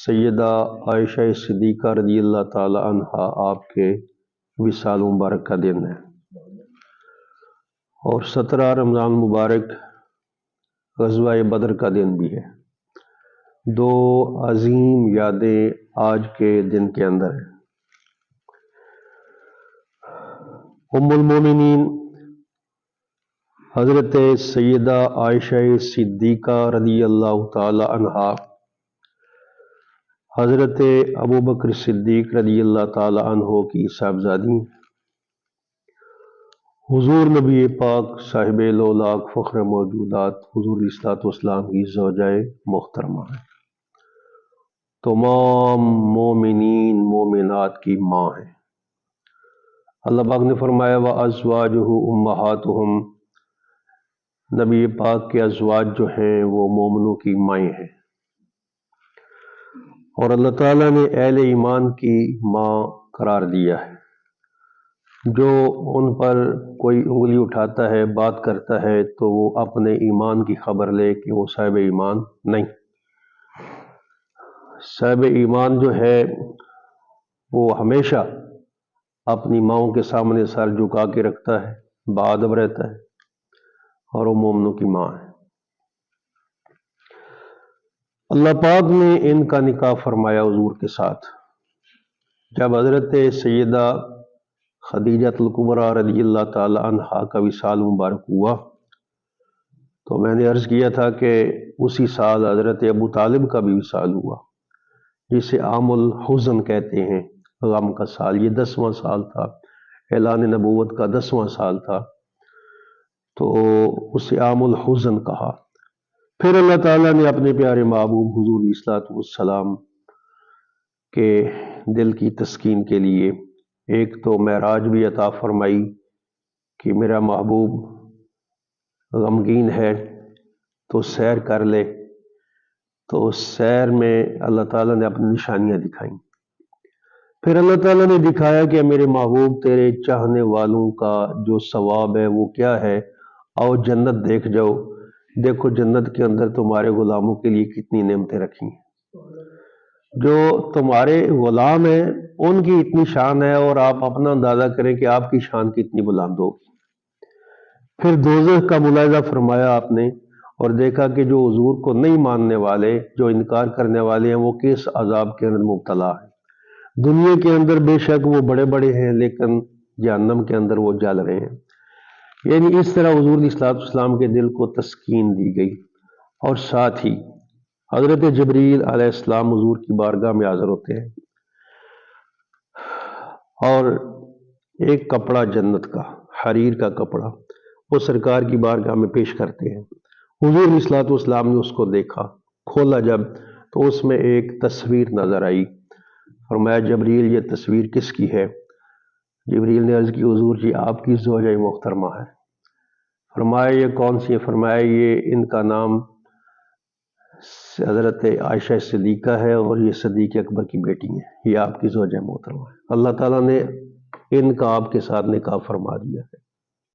سیدہ عائشہ صدیقہ رضی اللہ تعالی عنہا آپ کے وصال مبارک کا دن ہے، اور 17 رمضان مبارک غزوہ بدر کا دن بھی ہے۔ دو عظیم یادیں آج کے دن کے اندر ہیں۔ ام المومنین حضرت سیدہ عائشہ صدیقہ رضی اللہ تعالی عنہا حضرت ابوبکر صدیق رضی اللہ تعالی عنہ کی صاحبزادی، حضور نبی پاک صاحب لولاک فخر موجودات حضور علیہ الصلوۃ والسلام کی زوجہ محترمہ ہے، تمام مومنین مومنات کی ماں ہے۔ اللہ پاک نے فرمایا وَأَزْوَاجُهُ أُمَّهَاتُهُمْ، نبی پاک کے ازواج جو ہیں وہ مومنوں کی مائیں ہیں، اور اللہ تعالیٰ نے اہل ایمان کی ماں قرار دیا ہے۔ جو ان پر کوئی انگلی اٹھاتا ہے، بات کرتا ہے، تو وہ اپنے ایمان کی خبر لے کہ وہ صاحب ایمان نہیں۔ صاحب ایمان جو ہے وہ ہمیشہ اپنی ماؤں کے سامنے سر جھکا کے رکھتا ہے، باادب رہتا ہے، اور وہ مومنوں کی ماں ہے۔ اللہ پاک نے ان کا نکاح فرمایا حضور کے ساتھ۔ جب حضرت سیدہ خدیجہ الکبریٰ رضی اللہ تعالی عنہا کا وصال مبارک ہوا، تو میں نے عرض کیا تھا کہ اسی سال حضرت ابو طالب کا بھی وصال ہوا، جسے عام الحزن کہتے ہیں، غم کا سال۔ یہ 10واں سال تھا، اعلان نبوت کا 10واں سال تھا، تو اسے عام الحزن کہا۔ پھر اللہ تعالیٰ نے اپنے پیارے محبوب حضور علیہ الصلوۃ والسلام کے دل کی تسکین کے لیے ایک تو معراج بھی عطا فرمائی کہ میرا محبوب غمگین ہے تو سیر کر لے، تو اس سیر میں اللہ تعالیٰ نے اپنی نشانیاں دکھائیں۔ پھر اللہ تعالیٰ نے دکھایا کہ میرے محبوب تیرے چاہنے والوں کا جو ثواب ہے وہ کیا ہے، آؤ جنت دیکھ جاؤ، دیکھو جنت کے اندر تمہارے غلاموں کے لیے کتنی نعمتیں رکھی ہیں۔ جو تمہارے غلام ہیں ان کی اتنی شان ہے، اور آپ اپنا اندازہ کریں کہ آپ کی شان کتنی بلند ہوگی۔ پھر دوزخ کا ملاحظہ فرمایا آپ نے، اور دیکھا کہ جو حضور کو نہیں ماننے والے، جو انکار کرنے والے ہیں، وہ کس عذاب کے اندر مبتلا ہیں۔ دنیا کے اندر بے شک وہ بڑے بڑے ہیں، لیکن جہنم کے اندر وہ جل رہے ہیں۔ یعنی اس طرح حضور علیہ الصلوۃ والسلام کے دل کو تسکین دی گئی، اور ساتھ ہی حضرت جبریل علیہ السلام حضور کی بارگاہ میں حاضر ہوتے ہیں، اور ایک کپڑا جنت کا، حریر کا کپڑا، وہ سرکار کی بارگاہ میں پیش کرتے ہیں۔ حضور علیہ الصلوۃ والسلام نے اس کو دیکھا، کھولا جب تو اس میں ایک تصویر نظر آئی۔ فرمایا جبریل یہ تصویر کس کی ہے؟ جبریل نے عرض کی حضور جی آپ کی زوجہ محترمہ ہے۔ فرمایا یہ کون سی ہے؟ فرمایا یہ ان کا نام حضرت عائشہ صدیقہ ہے، اور یہ صدیق اکبر کی بیٹی ہیں، یہ آپ کی زوجہ محترمہ ہے۔ اللہ تعالیٰ نے ان کا آپ کے ساتھ نکاح فرما دیا ہے۔